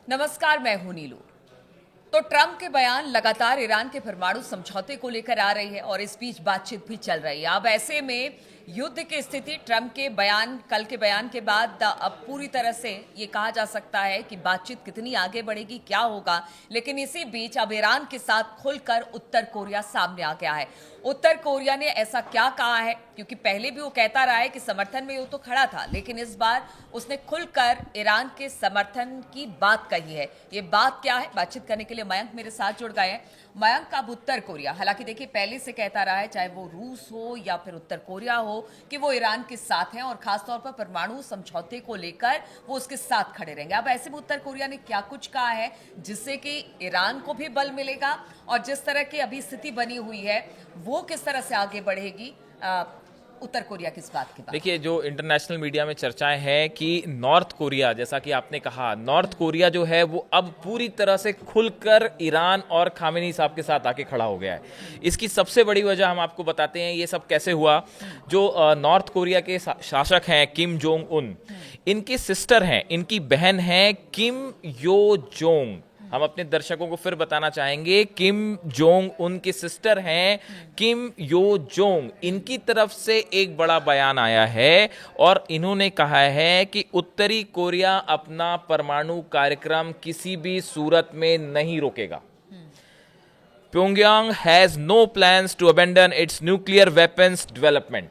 नमस्कार, मैं हूं नीलू। तो ट्रंप के बयान लगातार ईरान के परमाणु समझौते को लेकर आ रही है और इस बीच बातचीत भी चल रही है। अब ऐसे में युद्ध की स्थिति ट्रंप के बयान, कल के बयान के बाद अब पूरी तरह से ये कहा जा सकता है कि बातचीत कितनी आगे बढ़ेगी, क्या होगा। लेकिन इसी बीच अब ईरान के साथ खुलकर उत्तर कोरिया सामने आ गया है। उत्तर कोरिया ने ऐसा क्या कहा है, क्योंकि पहले भी वो कहता रहा है कि समर्थन में वो तो खड़ा था, लेकिन इस बार उसने खुलकर ईरान के समर्थन की बात कही है। ये बात क्या है, बातचीत करने के लिए मयंक मेरे साथ जुड़ गए हैं। मयंक, अब उत्तर कोरिया हालांकि देखिए पहले से कहता रहा है, चाहे वो रूस हो या फिर उत्तर कोरिया हो, कि वो ईरान के साथ हैं और खासतौर पर परमाणु समझौते को लेकर वो उसके साथ खड़े रहेंगे। अब ऐसे में उत्तर कोरिया ने क्या कुछ कहा है जिससे कि ईरान को भी बल मिलेगा और जिस तरह की अभी स्थिति बनी हुई है वो किस तरह से आगे बढ़ेगी उत्तर कोरिया किस बात की बात? देखिए, जो इंटरनेशनल मीडिया में चर्चाएं हैं कि नॉर्थ कोरिया, जैसा कि आपने कहा, नॉर्थ कोरिया जो है वो अब पूरी तरह से खुलकर ईरान और खामेनी साहब के साथ आके खड़ा हो गया है। इसकी सबसे बड़ी वजह हम आपको बताते हैं ये सब कैसे हुआ। जो नॉर्थ कोरिया के शासक हैं किम जोंग उन, इनके सिस्टर हैं, इनकी बहन है किम यो जोंग। हम अपने दर्शकों को फिर बताना चाहेंगे, किम जोंग उन की सिस्टर हैं किम यो जोंग। इनकी तरफ से एक बड़ा बयान आया है और इन्होंने कहा है कि उत्तरी कोरिया अपना परमाणु कार्यक्रम किसी भी सूरत में नहीं रोकेगा। Pyongyang has no plans to abandon its nuclear weapons development.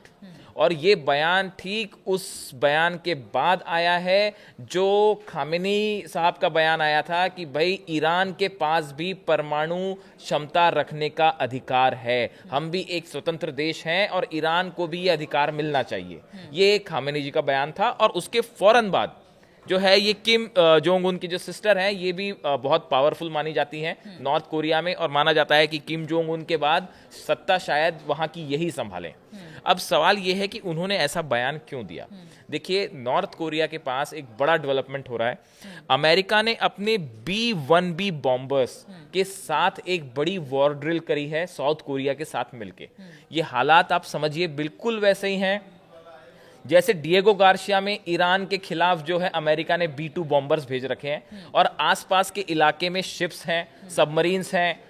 और ये बयान ठीक उस बयान के बाद आया है जो खामेनी साहब का बयान आया था कि भाई ईरान के पास भी परमाणु क्षमता रखने का अधिकार है, हम भी एक स्वतंत्र देश हैं और ईरान को भी ये अधिकार मिलना चाहिए। ये खामेनी जी का बयान था। और उसके फौरन बाद जो है ये किम जोंग उन की जो सिस्टर हैं, ये भी बहुत पावरफुल मानी जाती हैं नॉर्थ कोरिया में, और माना जाता है कि किम जोंग उन के बाद सत्ता शायद वहां की यही संभालें। अब सवाल ये है कि उन्होंने ऐसा बयान क्यों दिया। देखिए, नॉर्थ कोरिया के पास एक बड़ा डेवलपमेंट हो रहा है। अमेरिका ने अपने B-1B बॉम्बर्स के साथ एक बड़ी वॉर ड्रिल करी है साउथ कोरिया के साथ मिलके। ये हालात आप समझिए बिल्कुल वैसे ही हैं जैसे डिएगो गार्सिया में ईरान के खिलाफ जो है अमेरिका ने B-2 बॉम्बर्स भेज रखे हैं और आसपास के इलाके में शिप्स हैं, सबमरीन्स हैं,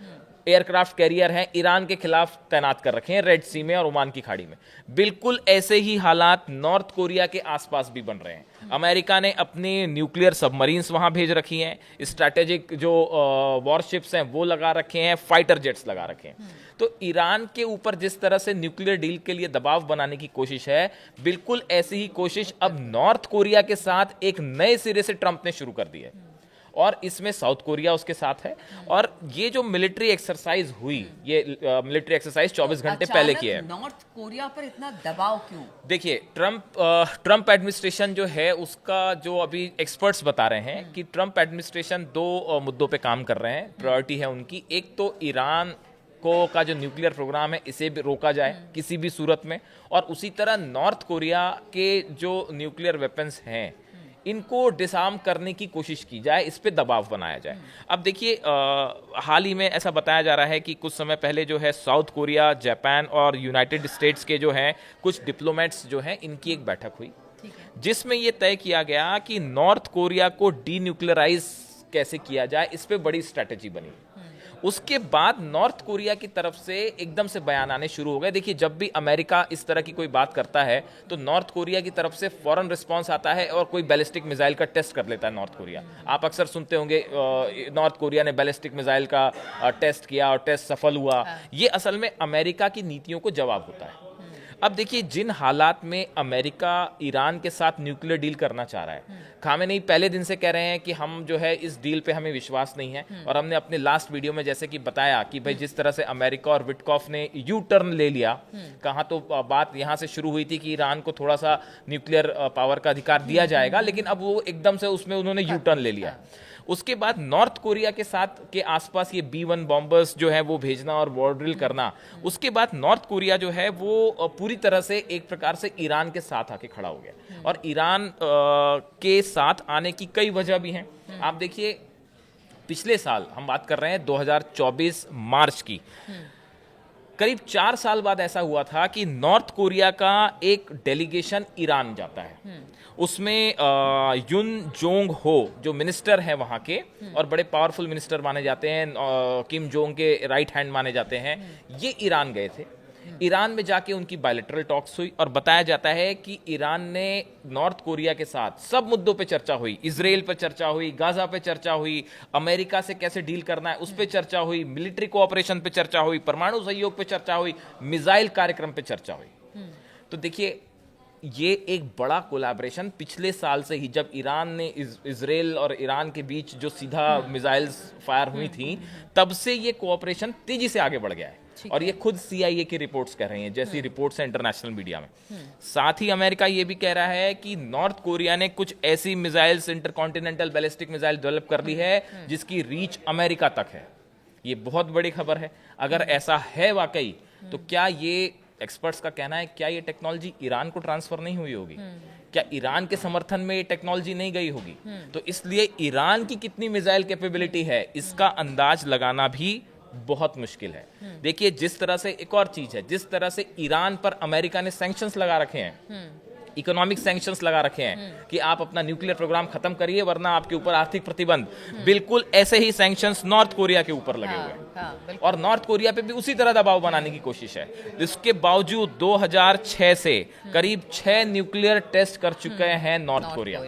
एयरक्राफ्ट कैरियर हैं, ईरान के खिलाफ तैनात कर रखे हैं रेड सी में और ओमान की खाड़ी में। बिल्कुल ऐसे ही हालात नॉर्थ कोरिया के आसपास भी बन रहे हैं। अमेरिका ने अपने न्यूक्लियर सबमरीन्स वहां भेज रखी हैं, स्ट्रैटेजिक जो वॉरशिप्स हैं वो लगा रखे हैं, फाइटर जेट्स लगा रखे हैं। तो ईरान के ऊपर जिस तरह से न्यूक्लियर डील के लिए दबाव बनाने की कोशिश है, बिल्कुल ऐसी ही कोशिश अब नॉर्थ कोरिया के साथ एक नए सिरे से ट्रंप ने शुरू कर दी है और इसमें साउथ कोरिया उसके साथ है। और ये जो मिलिट्री एक्सरसाइज हुई, ये मिलिट्री एक्सरसाइज 24 घंटे पहले की है। नॉर्थ कोरिया पर इतना दबाव क्यों? देखिए, ट्रंप एडमिनिस्ट्रेशन जो है उसका जो अभी एक्सपर्ट्स बता रहे हैं कि ट्रंप एडमिनिस्ट्रेशन दो मुद्दों पे काम कर रहे हैं, प्रायोरिटी है उनकी। एक तो ईरान को का जो न्यूक्लियर प्रोग्राम है इसे भी रोका जाए किसी भी सूरत में, और उसी तरह नॉर्थ कोरिया के जो न्यूक्लियर वेपन्स हैं इनको डिसआर्म करने की कोशिश की जाए, इस पे दबाव बनाया जाए। अब देखिए, हाल ही में ऐसा बताया जा रहा है कि कुछ समय पहले जो है साउथ कोरिया, जापान और यूनाइटेड स्टेट्स के जो हैं कुछ डिप्लोमेट्स जो हैं इनकी एक बैठक हुई जिसमें ये तय किया गया कि नॉर्थ कोरिया को डीन्यूक्लियराइज कैसे किया जाए, इस पे बड़ी स्ट्रैटेजी बनी। उसके बाद नॉर्थ कोरिया की तरफ से एकदम से बयान आने शुरू हो गए। देखिए, जब भी अमेरिका इस तरह की कोई बात करता है तो नॉर्थ कोरिया की तरफ से फौरन रिस्पांस आता है और कोई बैलिस्टिक मिसाइल का टेस्ट कर लेता है नॉर्थ कोरिया। आप अक्सर सुनते होंगे नॉर्थ कोरिया ने बैलिस्टिक मिसाइल का टेस्ट किया और टेस्ट सफल हुआ। ये असल में अमेरिका की नीतियों को जवाब होता है। अब देखिए, जिन हालात में अमेरिका ईरान के साथ न्यूक्लियर डील करना चाह रहा है, खामेनेई पहले दिन से कह रहे हैं कि हम जो है इस डील पे हमें विश्वास नहीं है। और हमने अपने लास्ट वीडियो में जैसे कि बताया कि भाई जिस तरह से अमेरिका और विटकॉफ ने यू टर्न ले लिया, कहाँ तो बात यहाँ से शुरू हुई थी कि ईरान को थोड़ा सा न्यूक्लियर पावर का अधिकार दिया जाएगा, लेकिन अब वो एकदम से उसमें उन्होंने यू टर्न ले लिया। उसके बाद नॉर्थ कोरिया के साथ के आसपास ये B-1 बॉम्बर्स जो है वो भेजना और वॉर ड्रिल करना। उसके बाद नॉर्थ कोरिया जो है वो पूरी तरह से एक प्रकार से ईरान के साथ आके खड़ा हो गया। और ईरान के साथ आने की कई वजह भी हैं। आप देखिए, पिछले साल हम बात कर रहे हैं 2024 मार्च की, करीब 4 साल बाद ऐसा हुआ था कि नॉर्थ कोरिया का एक डेलीगेशन ईरान जाता है। उसमें युन जोंग हो जो मिनिस्टर हैं वहाँ के और बड़े पावरफुल मिनिस्टर माने जाते हैं, किम जोंग के राइट हैंड माने जाते हैं, ये ईरान गए थे। ईरान में जाके उनकी बायलैटरल टॉक्स हुई और बताया जाता है कि ईरान ने नॉर्थ कोरिया के साथ सब मुद्दों पे चर्चा हुई, इजराइल पे चर्चा हुई, गाजा पे चर्चा हुई, अमेरिका से कैसे डील करना है उस पे चर्चा हुई, मिलिट्री कोऑपरेशन पे चर्चा हुई, परमाणु सहयोग पे चर्चा हुई, मिसाइल कार्यक्रम पे चर्चा हुई। तो देखिए ये एक बड़ा कोलैबोरेशन पिछले साल से ही, जब ईरान ने इजराइल और ईरान के बीच जो सीधा मिसाइल्स फायर हुई थी, तब से ये कोऑपरेशन तेजी से आगे बढ़ गया है। और ये खुद CIA की रिपोर्ट्स कह रही हैं, जैसी रिपोर्ट्स हैं इंटरनेशनल मीडिया में। साथ ही अमेरिका ये भी कह रहा है कि नॉर्थ कोरिया ने कुछ ऐसी missiles, intercontinental ballistic missile develop कर ली है जिसकी रीच अमेरिका तक है। ये बहुत बड़ी खबर है। अगर ऐसा है वाकई, तो क्या ये, एक्सपर्ट्स का कहना है, क्या ये टेक्नोलॉजी ईरान को ट्रांसफर नहीं हुई होगी? क्या ईरान के समर्थन में ये टेक्नोलॉजी नहीं गई होगी? तो इसलिए ईरान की कितनी मिसाइल कैपेबिलिटी है इसका अंदाज लगाना भी बहुत मुश्किल है। देखिए जिस तरह से, एक और चीज है, जिस तरह से ईरान पर अमेरिका ने सैंक्शंस लगा रखे हैं, इकोनॉमिक सैंक्शंस लगा रखे हैं कि आप अपना न्यूक्लियर प्रोग्राम खत्म करिए वरना आपके ऊपर आर्थिक प्रतिबंध, बिल्कुल ऐसे ही सैंक्शंस नॉर्थ कोरिया के ऊपर लगे हुए हैं। और नॉर्थ कोरिया पे भी उसी तरह दबाव बनाने की कोशिश है। इसके बावजूद 2006 से करीब 6 न्यूक्लियर टेस्ट कर चुके हैं नॉर्थ कोरिया।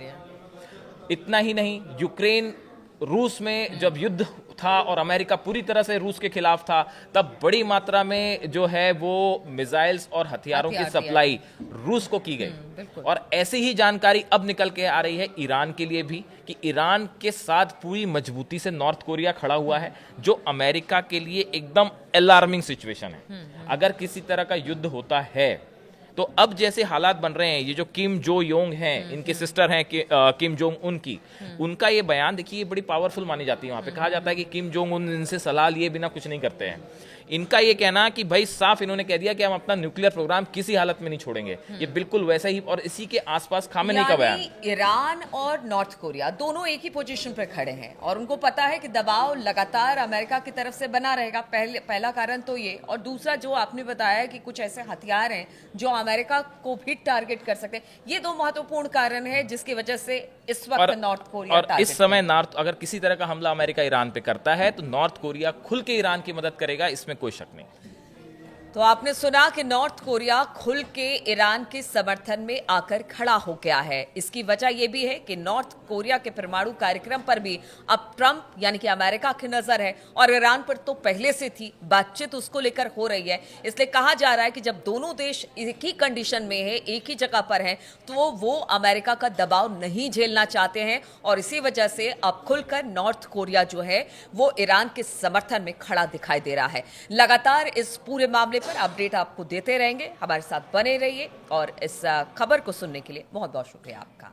इतना ही नहीं, यूक्रेन रूस में जब युद्ध था और अमेरिका पूरी तरह से रूस के खिलाफ था, तब बड़ी मात्रा में जो है वो मिसाइल्स और हथियारों की सप्लाई रूस को की गई। और ऐसी ही जानकारी अब निकल के आ रही है ईरान के लिए भी कि ईरान के साथ पूरी मजबूती से नॉर्थ कोरिया खड़ा हुआ है, जो अमेरिका के लिए एकदम अलार्मिंग सिचुएशन है। अगर किसी तरह का युद्ध होता है तो अब जैसे हालात बन रहे हैं, ये जो किम जो योंग हैं, इनके सिस्टर हैं किम जोंग उन की, उनका ये बयान देखिए बड़ी पावरफुल मानी जाती है। वहां पे कहा जाता है कि किम जोंग उन इनसे सलाह लिए बिना कुछ नहीं करते हैं। इनका ये कहना कि भाई साफ इन्होंने कह दिया कि हम अपना न्यूक्लियर प्रोग्राम किसी हालत में नहीं छोड़ेंगे। ये बिल्कुल वैसा ही, और इसी के आसपास खामेनी का बयान। ईरान और नॉर्थ कोरिया दोनों एक ही पोजीशन पर खड़े हैं और उनको पता है कि दबाव लगातार अमेरिका की तरफ से बना रहेगा। पहला कारण तो ये, और दूसरा जो आपने बताया कि कुछ ऐसे हथियार हैं जो अमेरिका को भी टारगेट कर सकते हैं। ये दो महत्वपूर्ण कारण है जिसकी वजह से इस वक्त नॉर्थ कोरिया और इस समय नॉर्थ, अगर किसी तरह का हमला अमेरिका ईरान पे करता है तो नॉर्थ कोरिया खुल के ईरान की मदद करेगा, इसमें कोई शक नहीं। तो आपने सुना कि नॉर्थ कोरिया खुल के ईरान के समर्थन में आकर खड़ा हो गया है। इसकी वजह यह भी है कि नॉर्थ कोरिया के परमाणु कार्यक्रम पर भी अब ट्रंप यानी कि अमेरिका की नजर है, और ईरान पर तो पहले से थी, बातचीत उसको लेकर हो रही है। इसलिए कहा जा रहा है कि जब दोनों देश एक ही कंडीशन में है, एक ही जगह पर हैं, तो वो अमेरिका का दबाव नहीं झेलना चाहते हैं, और इसी वजह से अब खुलकर नॉर्थ कोरिया जो है वो ईरान के समर्थन में खड़ा दिखाई दे रहा है। लगातार इस पूरे मामले पर अपडेट आपको देते रहेंगे, हमारे साथ बने रहिए, और इस खबर को सुनने के लिए बहुत बहुत शुक्रिया आपका।